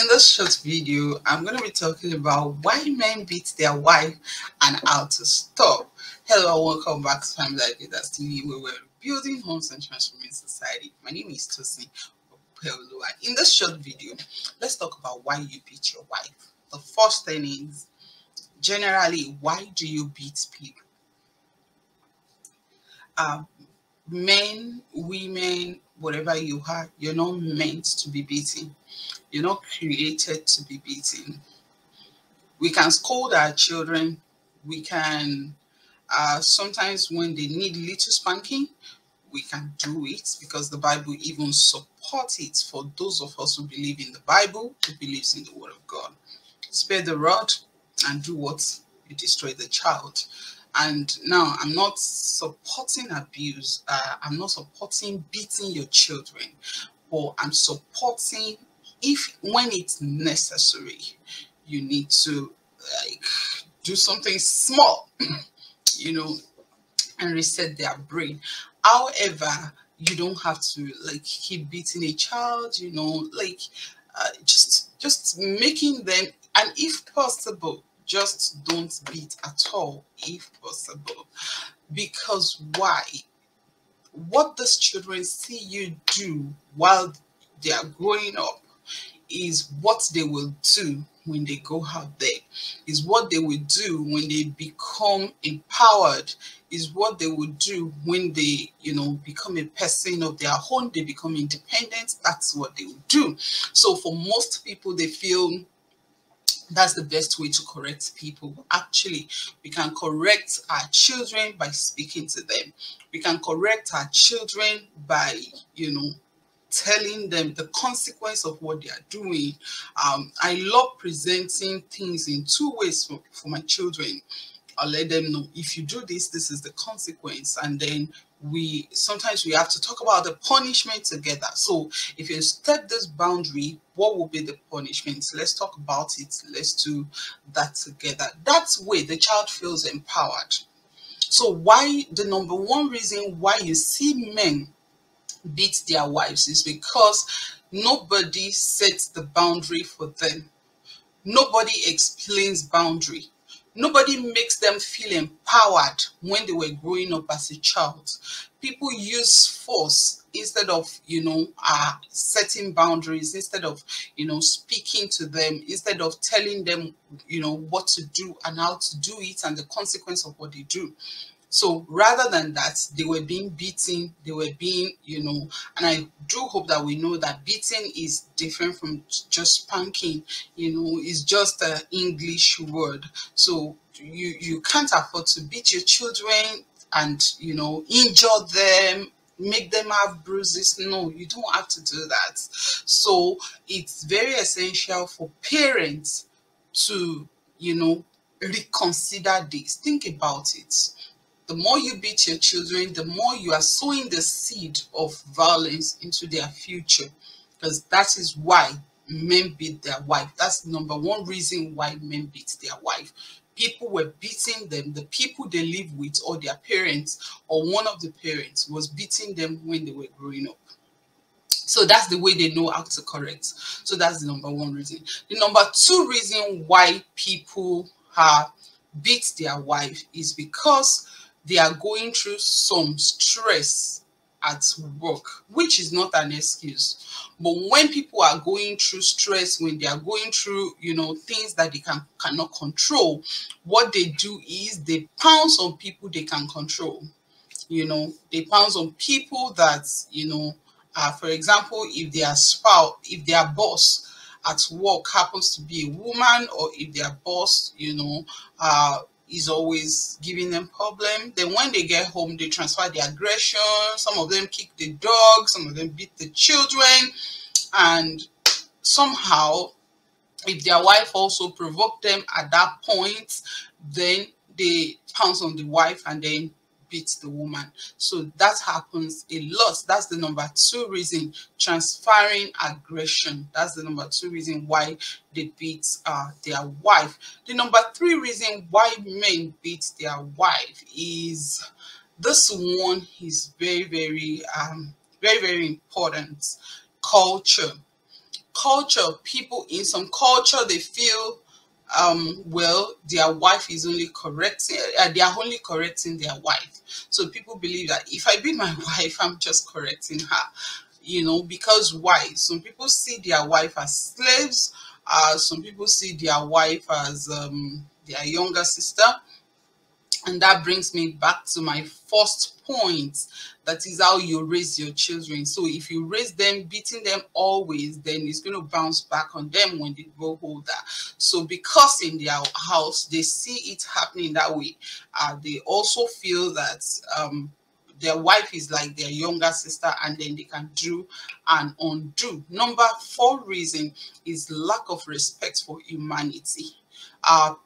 In this short video, I'm going to be talking about why men beat their wife and how to stop. Hello, welcome back to familylifebuilderstv, where we're building homes and transforming society. My name is Tosin. In this short video, let's talk about why you beat your wife. The first thing is, generally, why do you beat people? Men, women, whatever you are, you're not meant to be beaten. You're not created to be beaten. We can scold our children. We can, sometimes when they need little spanking, we can do it because the Bible even supports it for those of us who believe in the Bible, who believes in the Word of God. Spare the rod and do what? You destroy the child. And now, I'm not supporting abuse. I'm not supporting beating your children, but I'm supporting when it's necessary, you need to do something small, and reset their brain. However, you don't have to keep beating a child, just making them, and if possible, just don't beat at all, if possible. Because why? What these children see you do while they are growing up is what they will do when they go out there, is what they will do when they become empowered, is what they will do when they, become a person of their own, they become independent. That's what they will do. So for most people, they feel that's the best way to correct people. Actually, we can correct our children by speaking to them. We can correct our children by, telling them the consequence of what they are doing. I love presenting things in two ways for my children. I'll let them know, if you do this, this is the consequence. And then sometimes we have to talk about the punishment together. So if you step this boundary, what will be the punishment? Let's talk about it. Let's do that together. That way the child feels empowered. So why the number one reason why you see men beat their wives is because nobody sets the boundary for them. Nobody explains boundary. Nobody makes them feel empowered when they were growing up as a child. People use force instead of, setting boundaries, instead of, speaking to them, instead of telling them, what to do and how to do it and the consequence of what they do. So rather than that, they were being beaten, they were being, and I do hope that we know that beating is different from just spanking, it's just an English word. So you can't afford to beat your children and, injure them, make them have bruises. No, you don't have to do that. So it's very essential for parents to, reconsider this. Think about it. The more you beat your children, the more you are sowing the seed of violence into their future. Because that is why men beat their wife. That's the number one reason why men beat their wife. People were beating them. The people they live with, or their parents, or one of the parents was beating them when they were growing up. So that's the way they know how to correct. So that's the number one reason. The number two reason why people beat their wife is because they are going through some stress at work, which is not an excuse. But when people are going through stress, when they are going through, things that they cannot control, what they do is they pounce on people they can control. They pounce on people that, for example, if their spouse, if their boss at work happens to be a woman, or if their boss, is always giving them problem, then when they get home, they transfer the aggression. Some of them kick the dog, some of them beat the children, and somehow, if their wife also provoked them at that point, then they pounce on the wife and then beat the woman. So that happens a lot. That's the number two reason, transferring aggression. That's the number two reason why they beat their wife. The number three reason why men beat their wife is, this one is very, very, very, very important. Culture. culture, people in some culture, they feel well, their wife is only correcting, they are only correcting their wife. So people believe that if I beat my wife, I'm just correcting her, you know, because why? Some people see their wife as slaves, some people see their wife as their younger sister. And that brings me back to my first point. That is how you raise your children. So if you raise them beating them always, then it's going to bounce back on them when they grow older. So because in their house they see it happening that way, they also feel that their wife is like their younger sister, and then they can do and undo. Number 4 reason is lack of respect for humanity.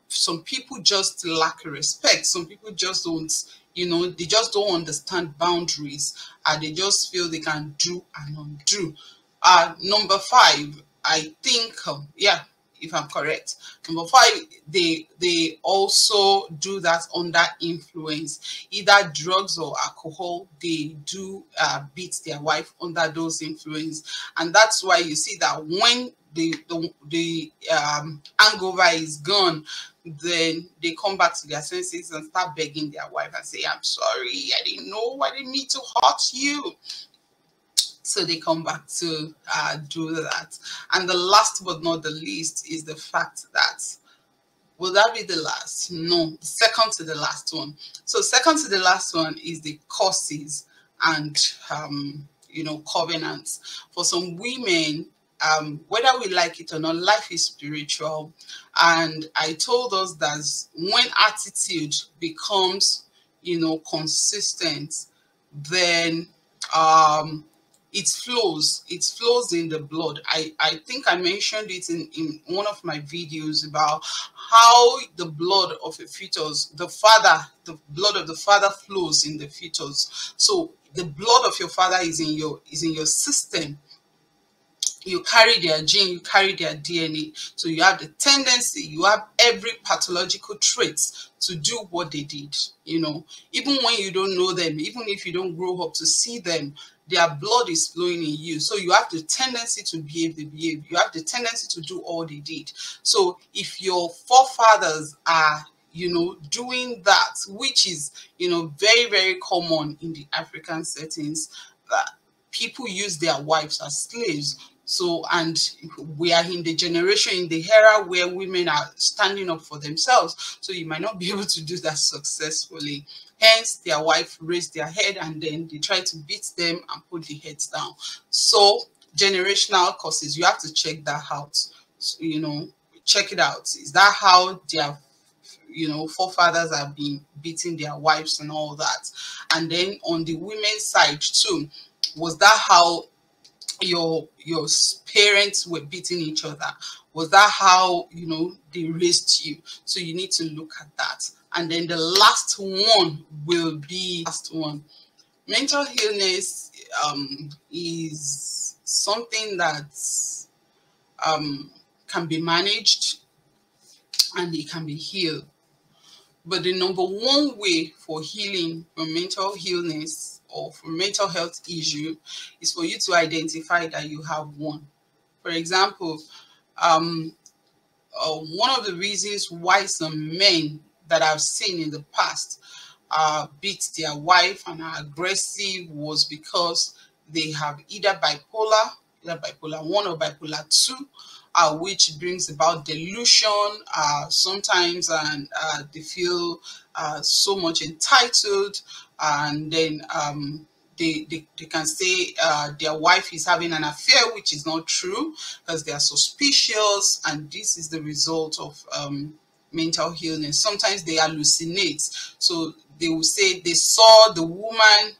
Some people just lack respect. Some people just don't, you know, they just don't understand boundaries. They just feel they can do and undo. Number 5, I think, yeah, if I'm correct, number 5, they also do that under influence, either drugs or alcohol. They do beat their wife under those influence, and that's why you see that when the hangover is gone, then they come back to their senses and start begging their wife and say, I'm sorry, I didn't know, I didn't mean to hurt you. So they come back to do that. And the last but not the least is the fact that, will that be the last? No, second to the last one. So second to the last one is the causes and you know, covenants. For some women, whether we like it or not, life is spiritual. And I told us that when attitude becomes, you know, consistent, then it flows in the blood. I think I mentioned it in one of my videos about how the blood of a fetus, the blood of the father flows in the fetus. So the blood of your father is in your system. You carry their gene, you carry their DNA. So you have the tendency, you have every pathological trait to do what they did, you know, even when you don't know them, even if you don't grow up to see them, their blood is flowing in you. So you have the tendency to behave the behavior. You have the tendency to do all they did. So if your forefathers are, you know, doing that, which is, you know, very, very common in the African settings, that people use their wives as slaves. So, and we are in the generation, in the era where women are standing up for themselves. So you might not be able to do that successfully. Hence, their wife raised their head and then they try to beat them and put the heads down. So generational causes, you have to check that out. So, you know, check it out. Is that how their, you know, forefathers have been beating their wives and all that? And then on the women's side too, was that how your parents were beating each other? Was that how, you know, they raised you? So you need to look at that. And then the last one will be mental illness. Is something that can be managed and it can be healed. But the number 1 way for healing from mental illness or from mental health issue is for you to identify that you have one. For example, one of the reasons why some men that I've seen in the past beat their wife and are aggressive was because they have either bipolar 1 or bipolar 2, which brings about delusion sometimes, and they feel so much entitled, and then they can say their wife is having an affair, which is not true, because they are suspicious, and this is the result of mental illness. Sometimes they hallucinate, so they will say they saw the woman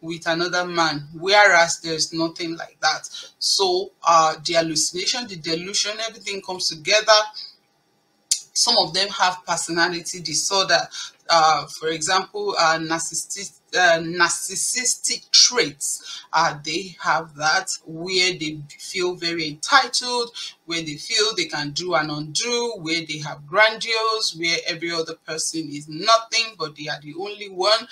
with another man, whereas there's nothing like that. So the hallucination, the delusion, everything comes together. Some of them have personality disorder. For example, narcissistic narcissistic traits. They have that, where they feel very entitled, where they feel they can do and undo, where they have grandiose, where every other person is nothing but they are the only one.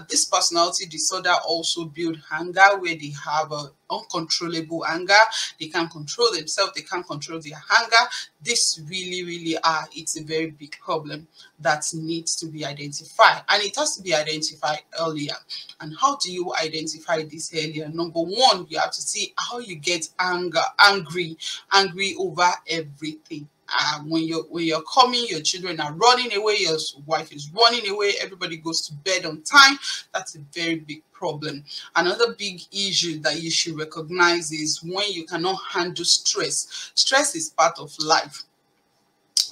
This personality disorder also build anger, where they have uncontrollable anger. They can't control themselves, they can't control their anger. This really it's a very big problem that needs to be identified, and it has to be identified earlier. And how do you identify this earlier? Number one, you have to see how you get angry over everything. When you're coming, your children are running away, your wife is running away, everybody goes to bed on time. That's a very big problem. Another big issue that you should recognize is when you cannot handle stress. Stress is part of life.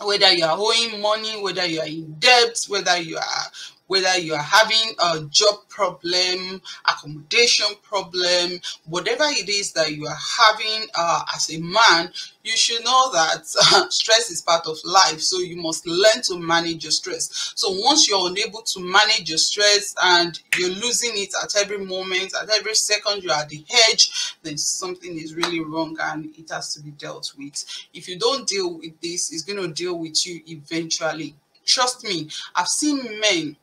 Whether you are owing money, whether you are in debt, whether you are having a job problem, accommodation problem, whatever it is that you are having as a man, you should know that stress is part of life. So you must learn to manage your stress. So once you're unable to manage your stress and you're losing it at every moment, at every second, you're at the edge, then something is really wrong and it has to be dealt with. If you don't deal with this, it's going to deal with you eventually. Trust me, I've seen men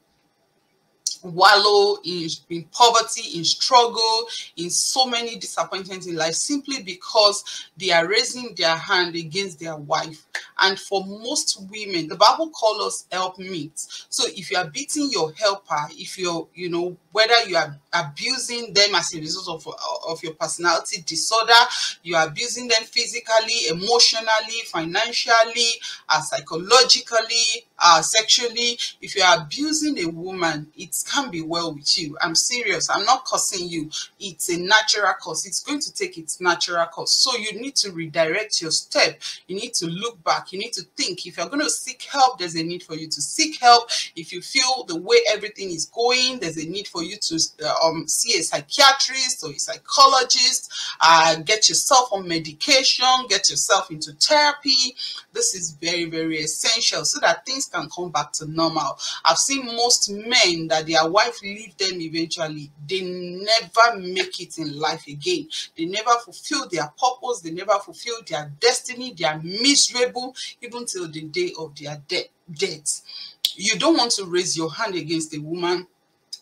wallow in poverty, in struggle, in so many disappointments in life, simply because they are raising their hand against their wife. And for most women, the Bible calls us helpmates. So if you are beating your helper, if you're, whether you are abusing them as a result of your personality disorder, you are abusing them physically, emotionally, financially, psychologically, sexually. If you are abusing a woman, it can't be well with you. I'm serious. I'm not cursing you. It's a natural course. It's going to take its natural course. So you need to redirect your step. You need to look back. You need to think. If you're going to seek help, there's a need for you to seek help. If you feel the way everything is going, there's a need for you to see a psychiatrist or a psychologist. Get yourself on medication. Get yourself into therapy. This is very essential so that things can come back to normal. I've seen most men that their wife leave them eventually. They never make it in life again. They never fulfill their purpose. They never fulfill their destiny. They are miserable even till the day of their death. You don't want to raise your hand against a woman.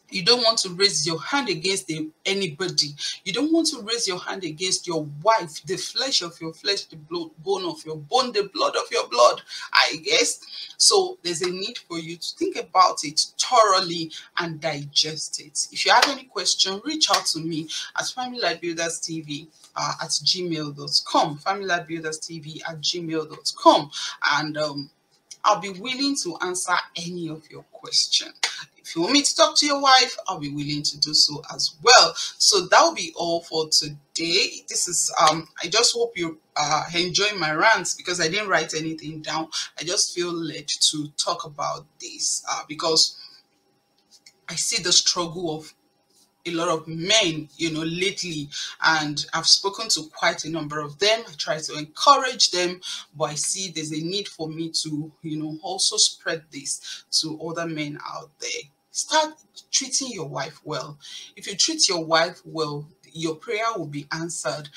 You don't want to raise your hand against anybody. You don't want to raise your hand against your wife, the flesh of your flesh, the bone of your bone, the blood of your blood, I guess. So there's a need for you to think about it thoroughly and digest it. If you have any question, reach out to me at familylifebuilderstv at gmail.com, familylifebuilderstv@gmail.com, and I'll be willing to answer any of your questions. If you want me to talk to your wife, I'll be willing to do so as well. So that will be all for today. This is I just hope you enjoy my rants, because I didn't write anything down. I just feel led to talk about this because I see the struggle of a lot of men, lately, and I've spoken to quite a number of them. I try to encourage them, but I see there's a need for me to, also spread this to other men out there. Start treating your wife well. If you treat your wife well, your prayer will be answered.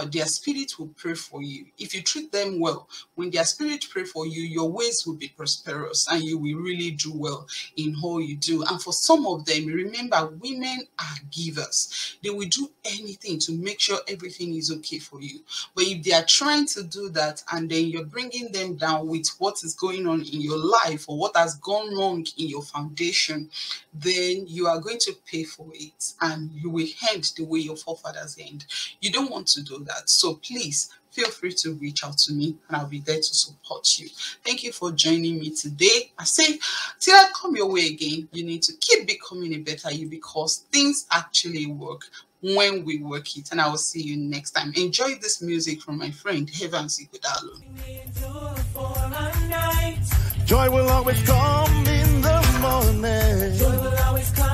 Their spirit will pray for you. If you treat them well, when their spirit pray for you, your ways will be prosperous and you will really do well in all you do. And for some of them, remember, women are givers. They will do anything to make sure everything is okay for you. But if they are trying to do that and then you're bringing them down with what is going on in your life or what has gone wrong in your foundation, then you are going to pay for it and you will end the way your forefathers end. You don't want to do that. So please feel free to reach out to me and I'll be there to support you. Thank you for joining me today. I say, till I come your way again, you need to keep becoming a better you, because things actually work when we work it. And I will see you next time. Enjoy this music from my friend Evans Ighodalo. Joy will always come in the morning. Joy will always come.